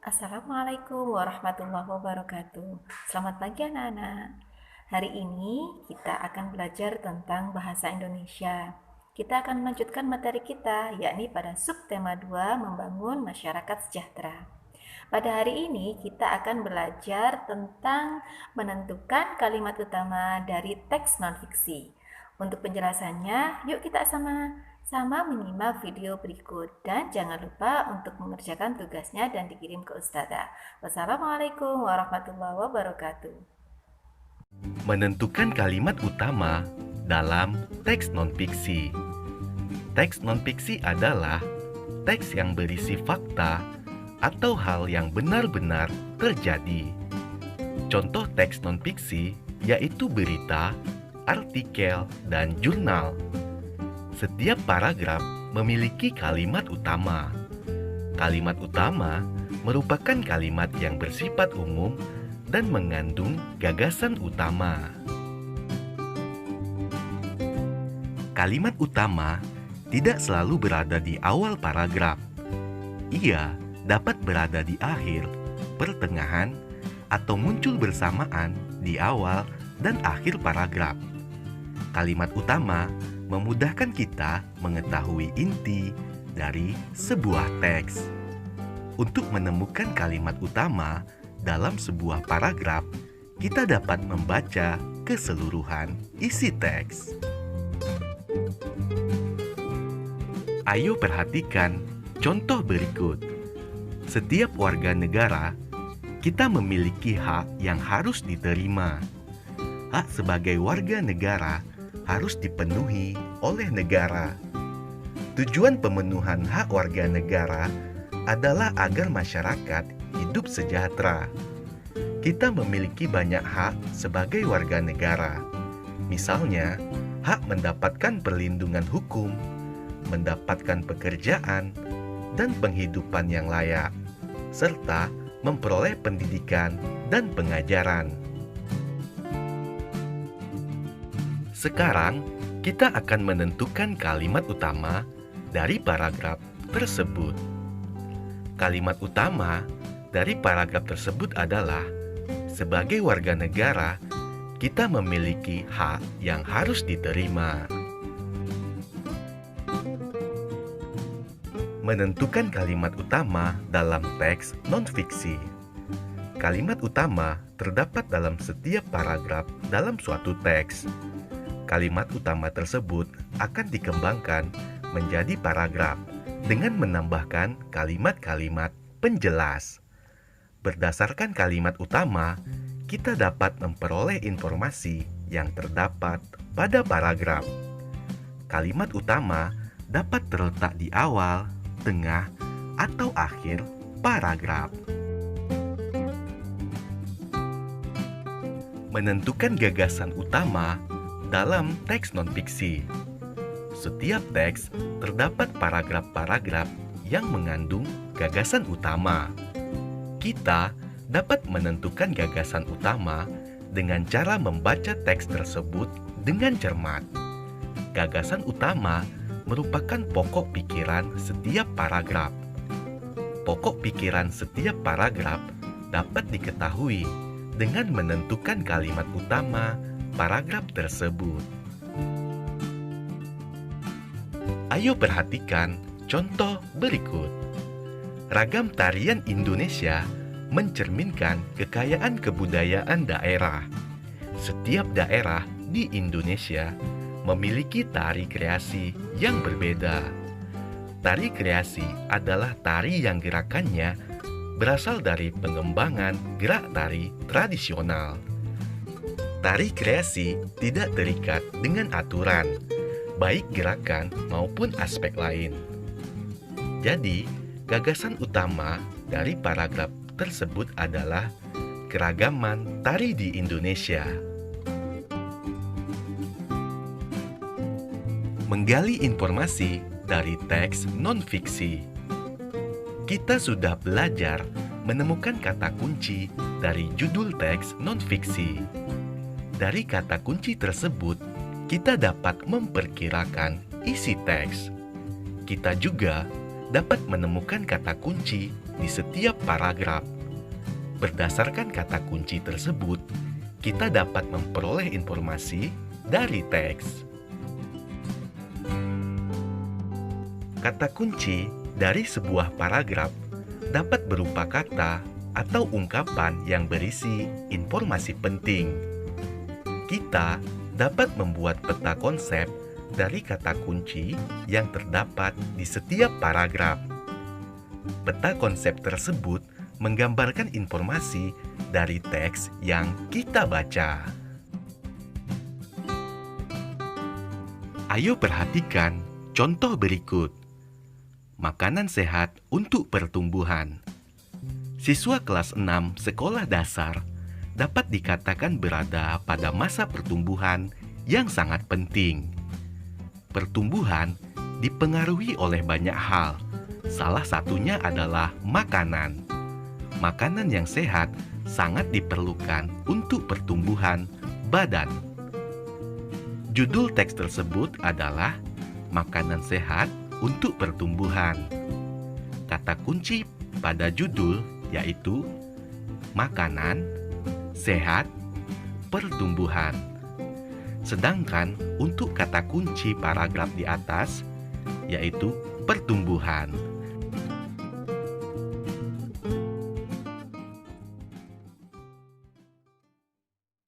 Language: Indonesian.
Assalamualaikum warahmatullahi wabarakatuh. Selamat pagi anak-anak. Hari ini kita akan belajar tentang bahasa Indonesia. Kita akan melanjutkan materi kita, yakni pada subtema 2, membangun masyarakat sejahtera. Pada hari ini kita akan belajar tentang menentukan kalimat utama dari teks non-fiksi. Untuk penjelasannya, yuk kita sama-sama menyimak video berikut. Dan jangan lupa untuk mengerjakan tugasnya dan dikirim ke Ustazah. Wassalamualaikum warahmatullahi wabarakatuh. Menentukan kalimat utama dalam teks non-fiksi. Teks non-fiksi adalah teks yang berisi fakta atau hal yang benar-benar terjadi. Contoh teks non-fiksi yaitu berita, artikel, dan jurnal. Setiap paragraf memiliki kalimat utama. Kalimat utama merupakan kalimat yang bersifat umum dan mengandung gagasan utama. Kalimat utama tidak selalu berada di awal paragraf. Ia dapat berada di akhir, pertengahan, atau muncul bersamaan di awal dan akhir paragraf. Kalimat utama memudahkan kita mengetahui inti dari sebuah teks. Untuk menemukan kalimat utama dalam sebuah paragraf, kita dapat membaca keseluruhan isi teks. Ayo perhatikan contoh berikut. Setiap warga negara, kita memiliki hak yang harus diterima. Hak sebagai warga negara harus dipenuhi oleh negara. Tujuan pemenuhan hak warga negara adalah agar masyarakat hidup sejahtera. Kita memiliki banyak hak sebagai warga negara. Misalnya, hak mendapatkan perlindungan hukum, mendapatkan pekerjaan, dan penghidupan yang layak, serta memperoleh pendidikan dan pengajaran. Sekarang, kita akan menentukan kalimat utama dari paragraf tersebut. Kalimat utama dari paragraf tersebut adalah, sebagai warga negara, kita memiliki hak yang harus diterima. Menentukan kalimat utama dalam teks non-fiksi. Kalimat utama terdapat dalam setiap paragraf dalam suatu teks. Kalimat utama tersebut akan dikembangkan menjadi paragraf dengan menambahkan kalimat-kalimat penjelas. Berdasarkan kalimat utama, kita dapat memperoleh informasi yang terdapat pada paragraf. Kalimat utama dapat terletak di awal, tengah, atau akhir paragraf. Menentukan gagasan utama dalam teks non-fiksi. Setiap teks terdapat paragraf-paragraf yang mengandung gagasan utama. Kita dapat menentukan gagasan utama dengan cara membaca teks tersebut dengan cermat. Gagasan utama merupakan pokok pikiran setiap paragraf. Pokok pikiran setiap paragraf dapat diketahui dengan menentukan kalimat utama paragraf tersebut. Ayo perhatikan contoh berikut. Ragam tarian Indonesia mencerminkan kekayaan kebudayaan daerah. Setiap daerah di Indonesia memiliki tari kreasi yang berbeda. Tari kreasi adalah tari yang gerakannya berasal dari pengembangan gerak tari tradisional. Tari kreasi tidak terikat dengan aturan, baik gerakan maupun aspek lain. Jadi, gagasan utama dari paragraf tersebut adalah keragaman tari di Indonesia. Menggali informasi dari teks non-fiksi. Kita sudah belajar menemukan kata kunci dari judul teks non-fiksi. Dari kata kunci tersebut, kita dapat memperkirakan isi teks. Kita juga dapat menemukan kata kunci di setiap paragraf. Berdasarkan kata kunci tersebut, kita dapat memperoleh informasi dari teks. Kata kunci dari sebuah paragraf dapat berupa kata atau ungkapan yang berisi informasi penting. Kita dapat membuat peta konsep dari kata kunci yang terdapat di setiap paragraf. Peta konsep tersebut menggambarkan informasi dari teks yang kita baca. Ayo perhatikan contoh berikut. Makanan sehat untuk pertumbuhan. Siswa kelas 6 sekolah dasar dapat dikatakan berada pada masa pertumbuhan yang sangat penting. Pertumbuhan dipengaruhi oleh banyak hal. Salah satunya adalah makanan. Makanan yang sehat sangat diperlukan untuk pertumbuhan badan. Judul teks tersebut adalah Makanan Sehat untuk Pertumbuhan. Kata kunci pada judul yaitu makanan, sehat, pertumbuhan. Sedangkan untuk kata kunci paragraf di atas yaitu pertumbuhan.